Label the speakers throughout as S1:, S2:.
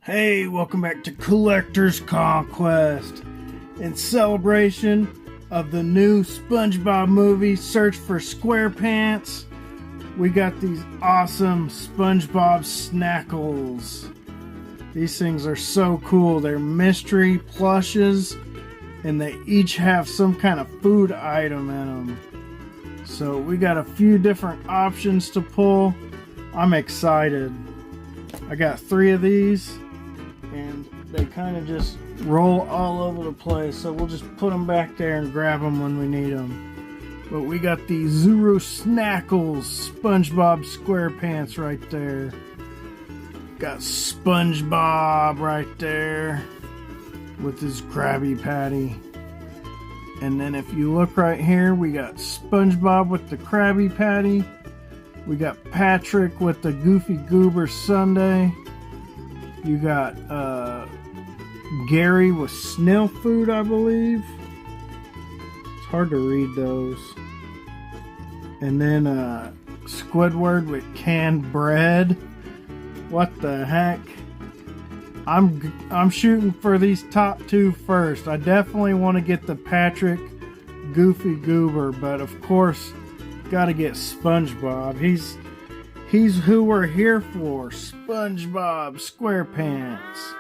S1: Hey, welcome back to Collector's Conquest. In celebration of the new SpongeBob movie, Search for SquarePants, we got these awesome SpongeBob Snackles. These things are so cool. They're mystery plushes, and they each have some kind of food item in them. So we got a few different options to pull. I'm excited. I got 3 of these, and they kind of just roll all over the place, so we'll just put them back there and grab them when we need them. But we got the Zuru Snackles SpongeBob SquarePants right there. Got SpongeBob right there with his Krabby Patty. And then if you look right here, we got SpongeBob with the Krabby Patty. We got Patrick with the Goofy Goober sundae. You got Gary with snail food, I believe. It's hard to read those. And then Squidward with canned bread. What the heck? I'm shooting for these top 2 first. I definitely want to get the Patrick Goofy Goober, but of course, gotta get SpongeBob. He's who we're here for, SpongeBob SquarePants.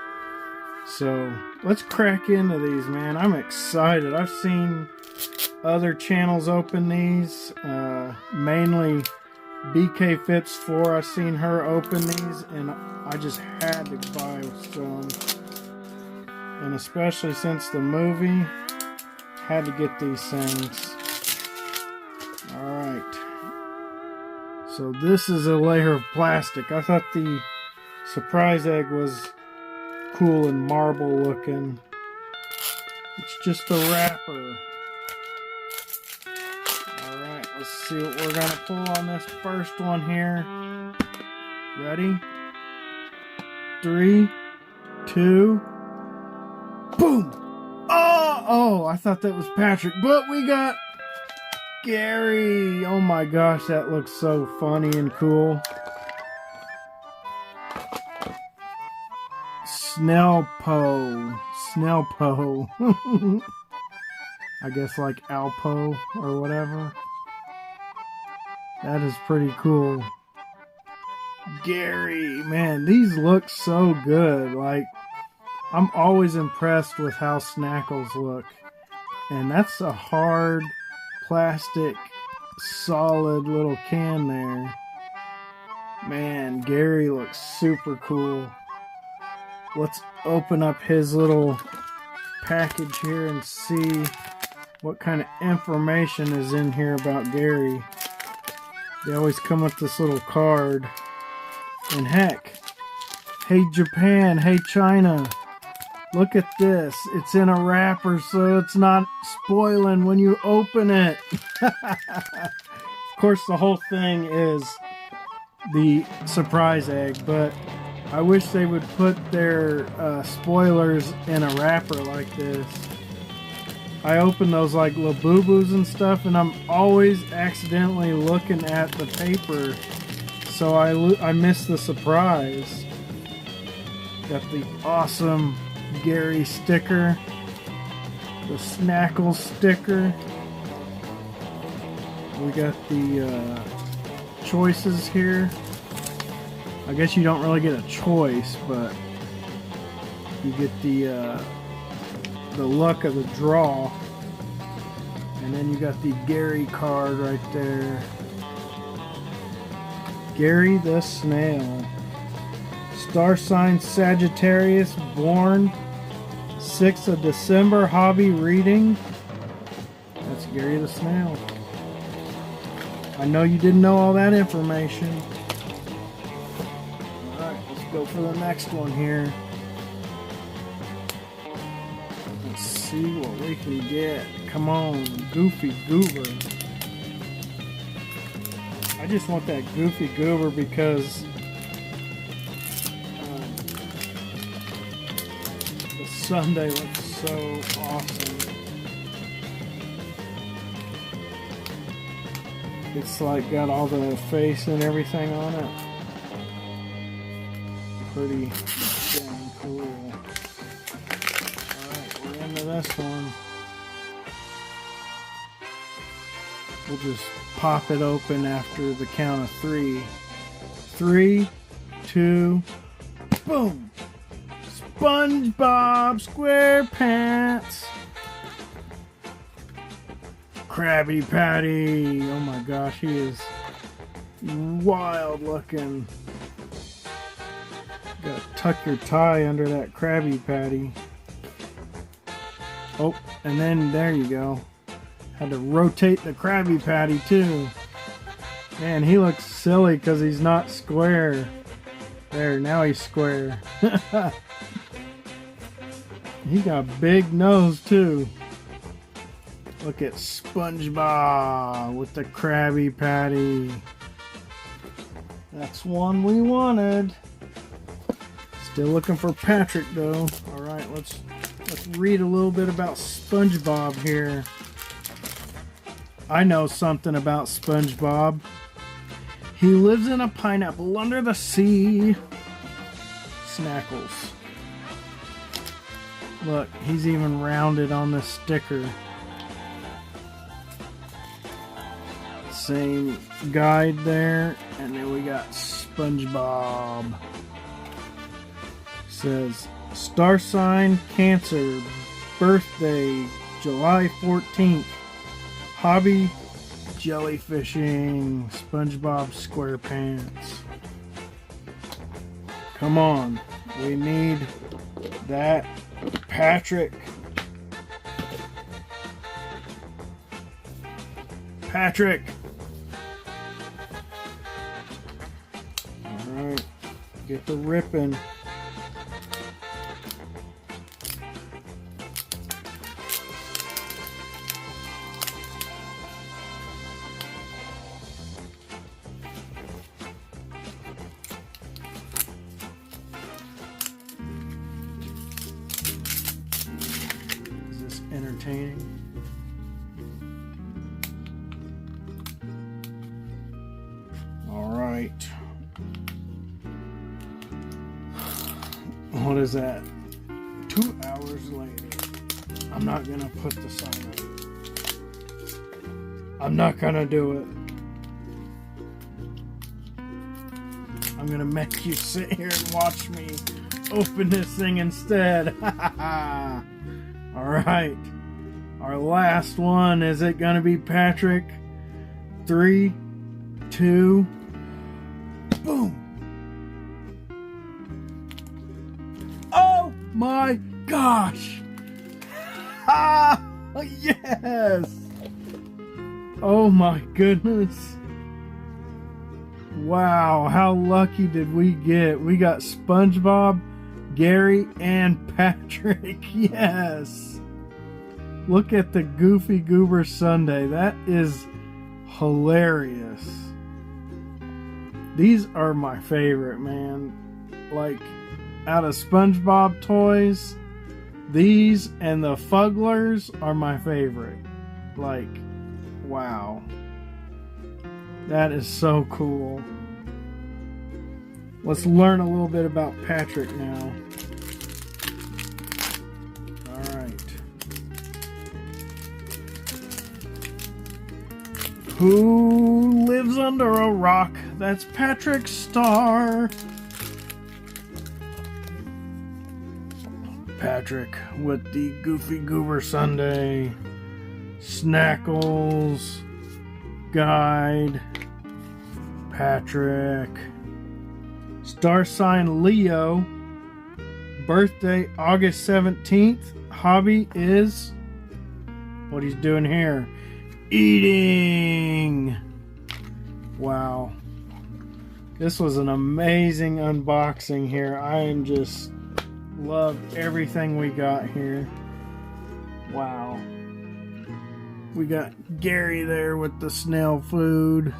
S1: So let's crack into these, man. I'm excited. I've seen other channels open these, mainly BK Fits 4. I've seen her open these, and I just had to buy some. And especially since the movie, had to get these things. Alright. So this is a layer of plastic. I thought the surprise egg was cool and marble looking. It's just a wrapper. Alright, let's see what we're going to pull on this first one here. Ready? 3, 2, boom! Oh, I thought that was Patrick, but we got Gary. Oh my gosh, that looks so funny and cool. Snail Po. I guess like Alpo or whatever. That is pretty cool. Gary, man, these look so good. Like, I'm always impressed with how Snackles look. And that's a hard plastic solid little can there. Man, Gary looks super cool. Let's open up his little package here and see what kind of information is in here about Gary. They always come with this little card. And heck, hey Japan, hey China, look at this. It's in a wrapper, so it's not spoiling when you open it. Of course, the whole thing is the surprise egg, but I wish they would put their spoilers in a wrapper like this. I open those like Labubus and stuff, and I'm always accidentally looking at the paper, so I miss the surprise. Got the awesome Gary sticker, the Snackles sticker. We got the choices here. I guess you don't really get a choice, but you get the luck of the draw. And then you got the Gary card right there. Gary the Snail. Star sign Sagittarius, born 6th of December, hobby reading. That's Gary the Snail. I know you didn't know all that information. Alright, let's go for the next one here. Let's see what we can get. Come on, Goofy Goober. I just want that Goofy Goober because the sundae looks so awesome. It's like got all the face and everything on it. Pretty dang this one. We'll just pop it open after the count of 3. 3, 2, boom! SpongeBob SquarePants! Krabby Patty! Oh my gosh, he is wild looking. Gotta tuck your tie under that Krabby Patty. Oh, and then there you go. Had to rotate the Krabby Patty too. Man, he looks silly because he's not square. There, now he's square. He got a big nose too. Look at SpongeBob with the Krabby Patty. That's one we wanted. Still looking for Patrick though. Alright, let's read a little bit about SpongeBob here. I know something about SpongeBob. He lives in a pineapple under the sea. Snackles. Look, he's even rounded on the sticker. Same guide there. And then we got SpongeBob. Says, star sign Cancer. Birthday July 14th. Hobby jellyfishing. SpongeBob SquarePants. Come on. We need that Patrick. Patrick. Alright. Get the ripping. Entertaining. All right. What is that? 2 hours later. I'm not gonna put the sign up. I'm not gonna do it. I'm gonna make you sit here and watch me open this thing instead. All right. Our last one. Is it going to be Patrick? 3, 2, boom. Oh my gosh. Ah, yes. Oh my goodness. Wow, how lucky did we get? We got SpongeBob, Gary, and Patrick. Yes. Look at the Goofy Goober sundae. That is hilarious. These are my favorite, man. Like, out of SpongeBob toys, these and the Fugglers are my favorite. Like, wow. That is so cool. Let's learn a little bit about Patrick now. Alright. Who lives under a rock? That's Patrick Star. Patrick with the Goofy Goober sundae. Snackles. Guide. Patrick. Star sign Leo. Birthday August 17th. Hobby is what he's doing here. Eating. Wow. This was an amazing unboxing here. I am just love everything we got here. Wow. We got Gary there with the snail food.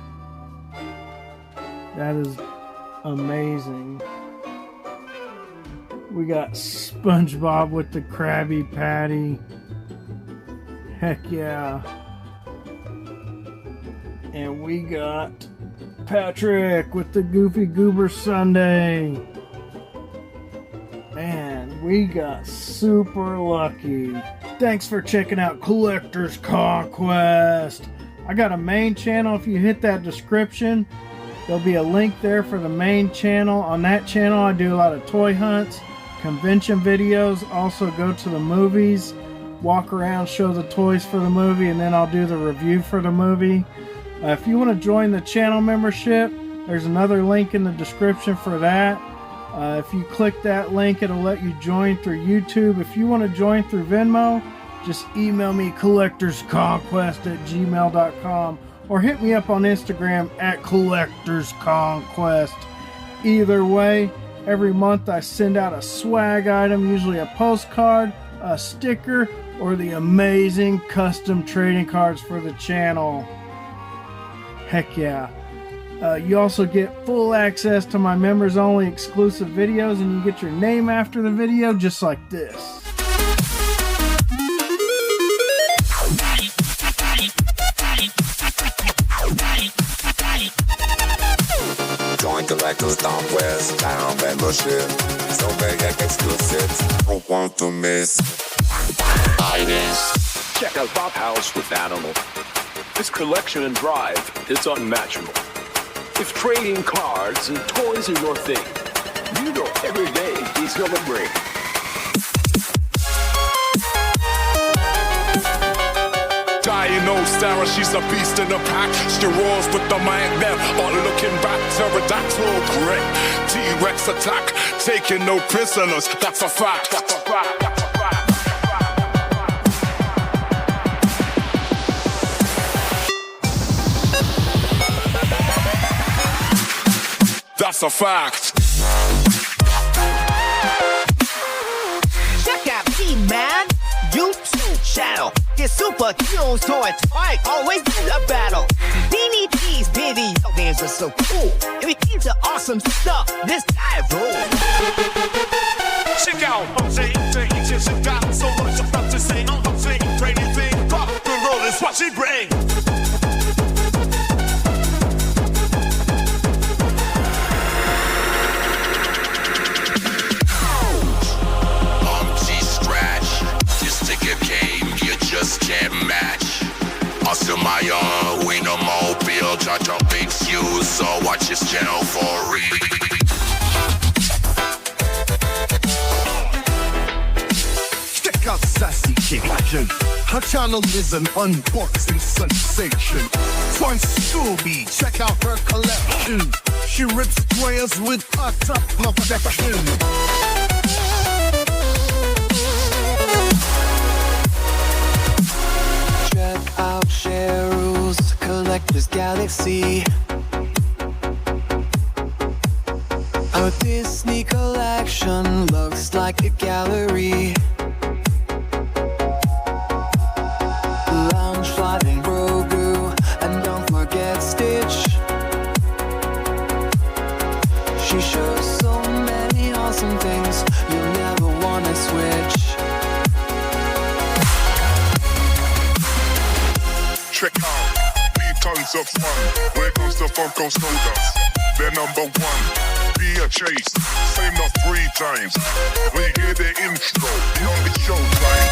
S1: That is amazing. We got SpongeBob with the Krabby Patty. Heck yeah. And we got Patrick with the Goofy Goober sundae. Man, we got super lucky. Thanks for checking out Collector's Conquest. I got a main channel. If you hit that description, there'll be a link there for the main channel. On that channel, I do a lot of toy hunts, convention videos, also go to the movies, walk around, show the toys for the movie, and then I'll do the review for the movie. If you want to join the channel membership, there's another link in the description for that. If you click that link, it'll let you join through YouTube. If you want to join through Venmo, just email me collectorsconquest@gmail.com or hit me up on Instagram @collectorsconquest. Either way, every month I send out a swag item, usually a postcard, a sticker, or the amazing custom trading cards for the channel. Heck yeah. You also get full access to my members only exclusive videos, and you get your name after the video just like this.
S2: Join Collector's Conquest now membership. So many exclusives, don't want to miss.
S3: Check out Pophouse with Animal. His collection and drive is unmatchable. If trading cards and toys are your thing, you know every day he's gonna bring.
S4: Dino Sarah, she's a beast in the pack. She roars with the mic there, but looking back, pterodactyl grit. T-Rex attack, taking no prisoners, that's a fact. That's a fact. That's a fact. That's a fact.
S5: Check out T-Man YouTube channel. His super tunes toy fight always in a battle. Beanie T's video games are so cool. If you're into awesome stuff, this guy rules.
S4: Check out, I'm saying, she got so much about to say. I'm saying, crazy thing, rock the roll is what she brings.
S2: Can't match. Also my own Wienermobile, judge a big fuse, so watch this channel for real.
S6: Check out Sassy Cajun. Her channel is an unboxing sensation. Find Scooby, check out her collection. She rips squares with utter perfection.
S7: Out Cheryl's Collector's Galaxy. Our Disney collection looks like a gallery. Lounge Flying Grogu, and don't forget Stitch. She shows so many awesome things you'll never wanna switch.
S4: Check out KeeTons Of Fun. Where goes the Funko Sodas? They're number one. Be a chase. Say enough 3 times. When you hear the intro, you know it's showtime.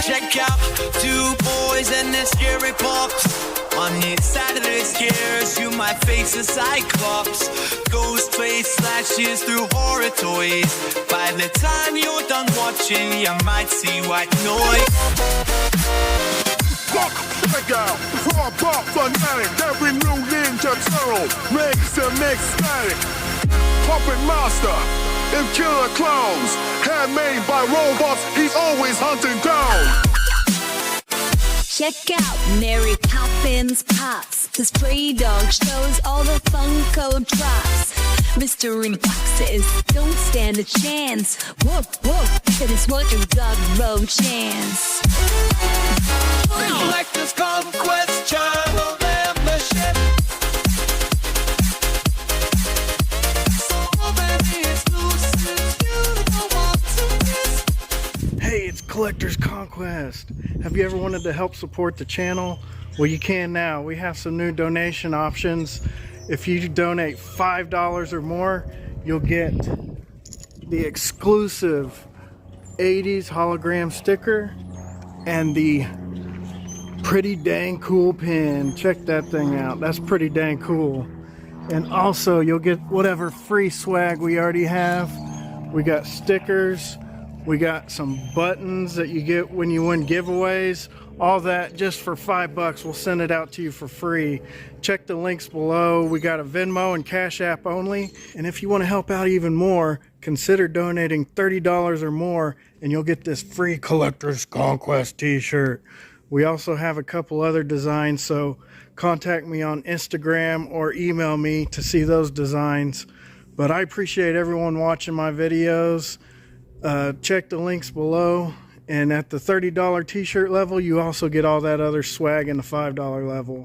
S5: Check out 2 boys and their scary pops. On each side of their scares, you might face a cyclops. Ghost face slashes through horror toys. By the time you're done watching, you might see white noise.
S4: Check out frogpopfanatic. Every new Ninja Turtle makes them ecstatic. Puppet Master and Killer Clowns. Handmade by robots, he's always hunting down.
S8: Check out Mary Poppins Pops. The stray dog shows all the Funko drops. Mystery boxes don't stand a chance. Whoa, whoa, that is what your dog road chance.
S5: Collector's Conquest channel membership. So many exclusives you don't want to miss.
S1: Hey, it's Collector's Conquest. Have you ever wanted to help support the channel? Well, you can now. We have some new donation options. If you donate $5 or more, you'll get the exclusive 80s hologram sticker and the pretty dang cool pin. Check that thing out. That's pretty dang cool. And also you'll get whatever free swag we already have. We got stickers. We got some buttons that you get when you win giveaways. All that just for $5. We'll send it out to you for free. Check the links below. We got a Venmo and Cash App only. And if you want to help out even more, consider donating $30 or more and you'll get this free Collector's Conquest t-shirt. We also have a couple other designs, so contact me on Instagram or email me to see those designs. But I appreciate everyone watching my videos. Check the links below. And at the $30 t-shirt level, you also get all that other swag in the $5 level.